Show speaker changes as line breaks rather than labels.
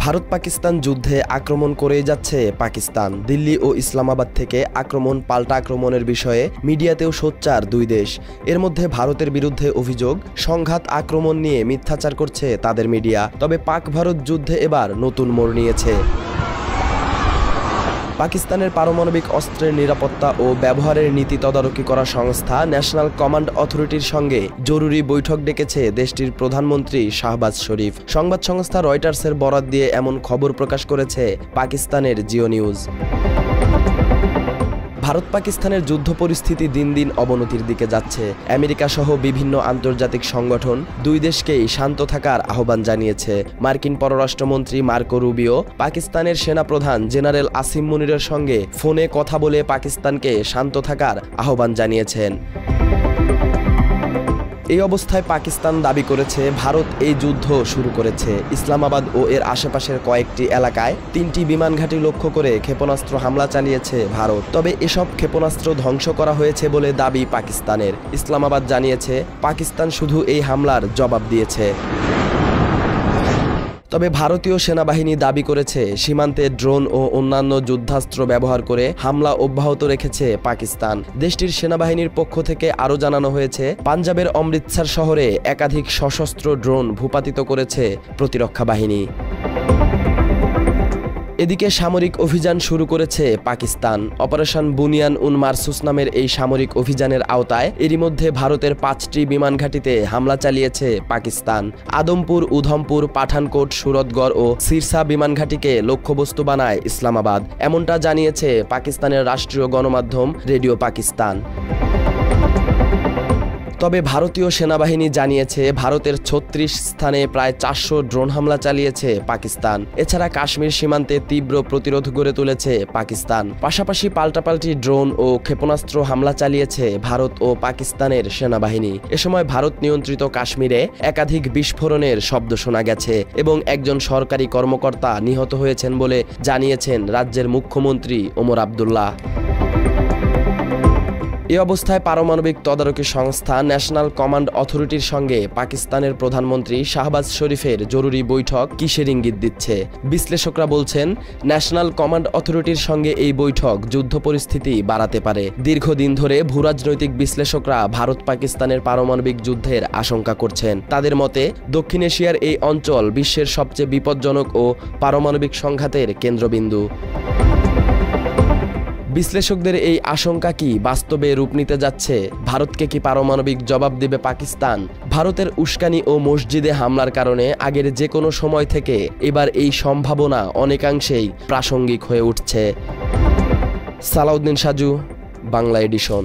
ভারত পাকিস্তান যুদ্ধে আক্রমণ করেই যাচ্ছে পাকিস্তান। দিল্লি ও ইসলামাবাদ থেকে আক্রমণ পাল্টা আক্রমণের বিষয়ে মিডিয়াতেও সোচ্চার দুই দেশ। এর মধ্যে ভারতের বিরুদ্ধে অভিযোগ, সংঘাত আক্রমণ নিয়ে মিথ্যাচার করছে তাদের মিডিয়া। তবে পাক ভারত যুদ্ধে এবার নতুন মোড় নিয়েছে। পাকিস্তানের পারমাণবিক অস্ত্রের নিরাপত্তা ও ব্যবহারের নীতি তদারকি করা সংস্থা ন্যাশনাল কমান্ড অথরিটির সঙ্গে জরুরি বৈঠক ডেকেছে দেশটির প্রধানমন্ত্রী শাহবাজ শরীফ। সংবাদ সংস্থা রয়টার্সের বরাত দিয়ে এমন খবর প্রকাশ করেছে পাকিস্তানের জিও নিউজ। ভারত পাকিস্তানের যুদ্ধ পরিস্থিতি দিন দিন অবনতির দিকে যাচ্ছে। আমেরিকা সহ বিভিন্ন আন্তর্জাতিক সংগঠন দুই দেশকেই শান্ত থাকার আহ্বান জানিয়েছে। মার্কিন পররাষ্ট্রমন্ত্রী মার্কো রুবিও পাকিস্তানের সেনাপ্রধান জেনারেল আসিম মুনিরের সঙ্গে ফোনে কথা বলে পাকিস্তানকে শান্ত থাকার আহ্বান জানিয়েছেন। এই অবস্থায় পাকিস্তান দাবি করেছে ভারত এই যুদ্ধ শুরু করেছে। ইসলামাবাদ ও এর আশেপাশের কয়েকটি এলাকায় 3টি বিমান ঘাঁটি লক্ষ্য করে ক্ষেপণাস্ত্র হামলা চালিয়েছে ভারত। তবে এসব ক্ষেপণাস্ত্র ধ্বংস করা হয়েছে বলে দাবি পাকিস্তানের। ইসলামাবাদ জানিয়েছে পাকিস্তান শুধু এই হামলার জবাব দিয়েছে। তবে ভারতীয় সেনাবাহিনী দাবি করেছে সীমান্তে ড্রোন ও অন্যান্য যুদ্ধাস্ত্র ব্যবহার করে হামলা অব্যাহত রেখেছে পাকিস্তান। দেশটির সেনাবাহিনীর পক্ষ থেকে আরও জানানো হয়েছে, পাঞ্জাবের অমৃতসর শহরে একাধিক সশস্ত্র ড্রোন ভূপাতিত করেছে প্রতিরক্ষা বাহিনী। এদিকে সামরিক অভিযান শুরু করেছে পাকিস্তান। অপারেশন বুনিয়ান উন মারসুস নামের এই সামরিক অভিযানের আওতায় এরই মধ্যে ভারতের 5টি বিমান ঘাঁটিতে হামলা চালিয়েছে পাকিস্তান। আদমপুর, উধমপুর, পাঠানকোট, সুরতগড় ও সিরসা বিমান ঘাঁটিকে লক্ষ্যবস্তু বানায় ইসলামাবাদ। এমনটা জানিয়েছে পাকিস্তানের রাষ্ট্রীয় গণমাধ্যম রেডিও পাকিস্তান। তবে ভারতীয় সেনাবাহিনী জানিয়েছে ভারতের 36 স্থানে প্রায় 400 ড্রোন হামলা চালিয়েছে পাকিস্তান। এছাড়া কাশ্মীর সীমান্তে তীব্র প্রতিরোধ গড়ে তুলেছে পাকিস্তান। পাশাপাশি পাল্টাপাল্টি ড্রোন ও ক্ষেপণাস্ত্র হামলা চালিয়েছে ভারত ও পাকিস্তানের সেনাবাহিনী। এ সময় ভারত নিয়ন্ত্রিত কাশ্মীরে একাধিক বিস্ফোরণের শব্দ শোনা গেছে এবং একজন সরকারি কর্মকর্তা নিহত হয়েছেন বলে জানিয়েছেন রাজ্যের মুখ্যমন্ত্রী ওমর আবদুল্লাহ। এই অবস্থায় পারমাণবিক তদারকি সংস্থা ন্যাশনাল কমান্ড অথরিটির সঙ্গে পাকিস্তানের প্রধানমন্ত্রী শাহবাজ শরীফের জরুরি বৈঠক কিসের ইঙ্গিত দিচ্ছে? বিশ্লেষকরা বলছেন, ন্যাশনাল কমান্ড অথরিটির সঙ্গে এই বৈঠক যুদ্ধ পরিস্থিতি বাড়াতে পারে। দীর্ঘদিন ধরে ভূরাজনৈতিক বিশ্লেষকরা ভারত পাকিস্তানের পারমাণবিক যুদ্ধের আশঙ্কা করছেন। তাদের মতে, দক্ষিণ এশিয়ার এই অঞ্চল বিশ্বের সবচেয়ে বিপজ্জনক ও পারমাণবিক সংঘাতের কেন্দ্রবিন্দু। বিশ্লেষকদের এই আশঙ্কা কি বাস্তবে রূপ নিতে যাচ্ছে? ভারতকে কি পারমাণবিক জবাব দেবে পাকিস্তান? ভারতের উস্কানি ও মসজিদে হামলার কারণে আগের যে কোনো সময় থেকে এবার এই সম্ভাবনা অনেকাংশেই প্রাসঙ্গিক হয়ে উঠছে। সালাউদ্দিন সাজু, বাংলা এডিশন।